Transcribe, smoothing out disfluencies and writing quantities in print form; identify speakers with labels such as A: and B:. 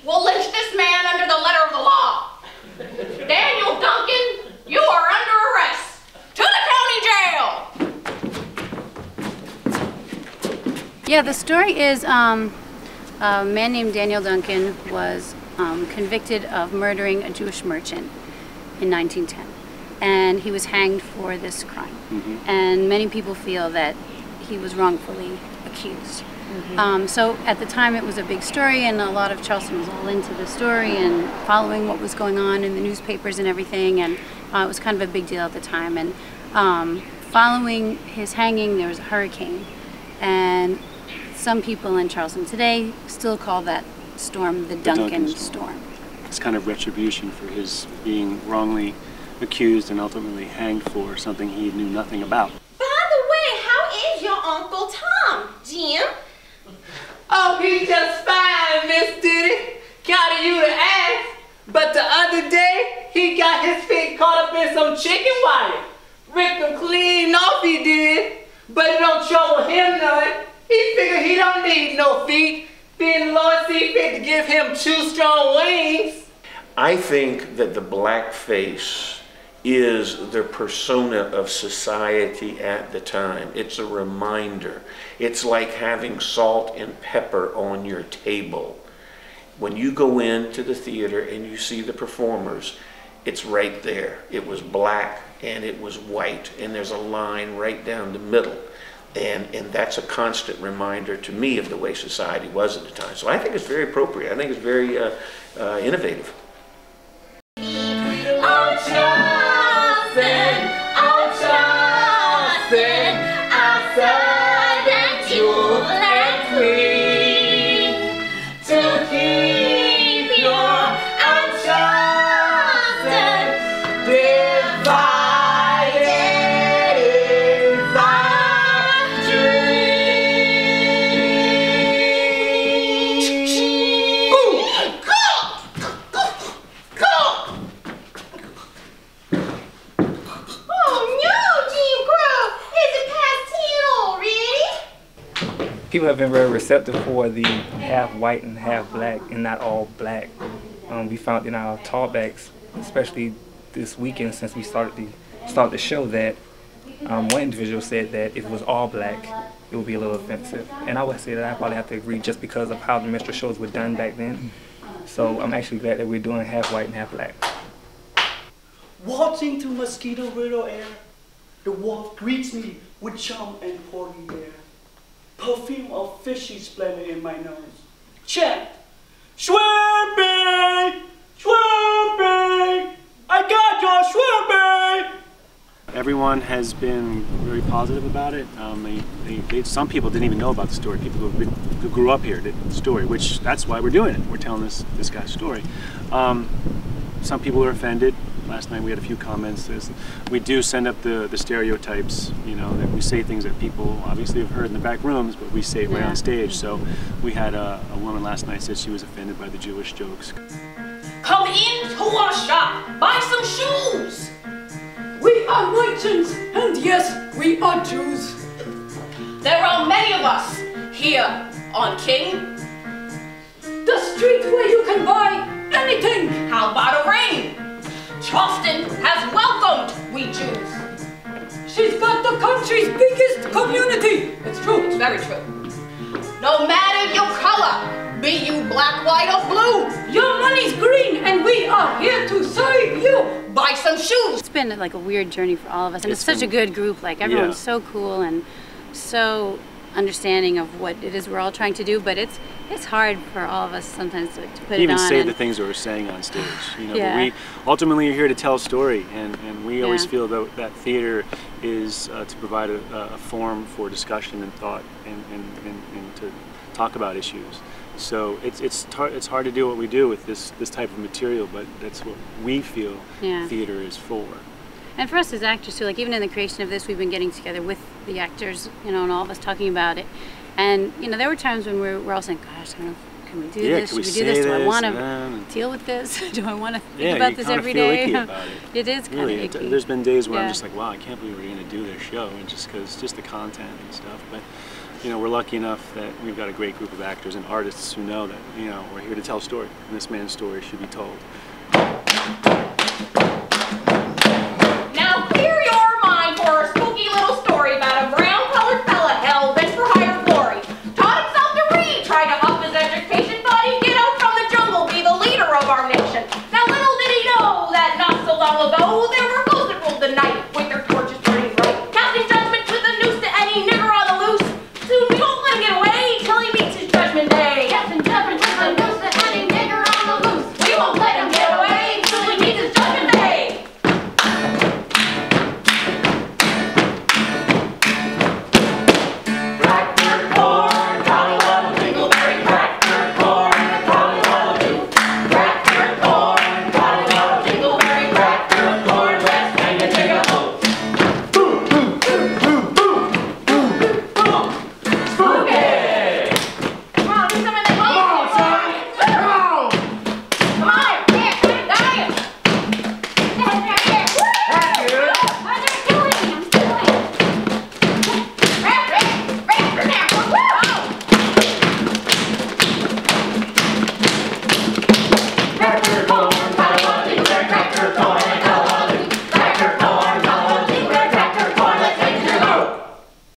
A: will lynch this man under the letter of the law. Daniel Duncan, you are under arrest. To the county jail!
B: Yeah, the story is a man named Daniel Duncan was convicted of murdering a Jewish merchant in 1910. And he was hanged for this crime. And many people feel that he was wrongfully accused. So at the time it was a big story, and a lot of Charleston was all into the story and following what was going on in the newspapers and everything, and it was kind of a big deal at the time. And following his hanging, there was a hurricane, and some people in Charleston today still call that storm the Duncan Storm.
C: It's kind of retribution for his being wrongly accused and ultimately hanged for something he knew nothing about.
D: By the way, how is your Uncle Tom, Jim?
E: Oh, he's just fine, Miss Diddy. Kind of you to ask. But the other day, he got his feet caught up in some chicken wire. Ripped them clean off, he did. But it don't trouble him none. He figured he don't need no feet. Being the Lord see fit to give him 2 strong wings.
F: I think that the blackface is the persona of society at the time. It's a reminder. It's like having salt and pepper on your table. When you go into the theater and you see the performers, it's right there. It was black and it was white, and there's a line right down the middle. And that's a constant reminder to me of the way society was at the time. So I think it's very appropriate. I think it's very innovative.
G: People have been very receptive for the half white and half black and not all black. We found in our talkbacks, especially this weekend since we started the show, that one individual said that if it was all black, it would be a little offensive. And I would say that I probably have to agree just because of how the minstrel shows were done back then. So I'm actually glad that we're doing half white and half black.
H: Waltzing through mosquito-riddle air, the wolf greets me with charm and holy air. Perfume of fishy splendor in my nose. Chant, Schwampi, Schwampi, I got your Schwampi.
C: Everyone has been very positive about it. Some people didn't even know about the story. People who grew up here did the story, which that's why we're doing it. We're telling this guy's story. Some people are offended. Last night we had a few comments. We do send up the stereotypes, you know, that we say things that people obviously have heard in the back rooms, but we say it right on stage. So we had a woman last night said she was offended by the Jewish jokes.
A: Come into our shop, buy some shoes.
I: We are merchants, and yes, we are Jews.
A: There are many of us here on King.
I: The street where you can buy anything.
A: How about a ring? Charleston has welcomed we Jews.
I: She's got the country's biggest community. It's true.
A: It's very true. No matter your color, be you black, white, or blue,
I: your money's green, and we are here to serve you.
A: Buy some shoes.
B: It's been like a weird journey for all of us, and it's such a good group. Like everyone's so cool and so understanding of what it is we're all trying to do, but it's hard for all of us sometimes to put it on.
C: Even say the things that we're saying on stage, you know. But we ultimately are here to tell a story, and we always feel that theater is to provide a forum for discussion and thought, and to talk about issues. So it's hard to do what we do with this type of material, but that's what we feel theater is for.
B: And for us as actors too, like even in the creation of this, we've been getting together with the actors, you know, and all of us talking about it. And you know, there were times when we're all saying, "Gosh, I don't know, can we do this? Should we do this? Do I want to deal with this? Do I want to think about this every day?"
C: Icky about it.
B: It is kind of icky.
C: There's been days where I'm just like, "Wow, I can't believe we're going to do this show," and just the content and stuff. But you know, we're lucky enough that we've got a great group of actors and artists who know that, you know, we're here to tell a story, and this man's story should be told.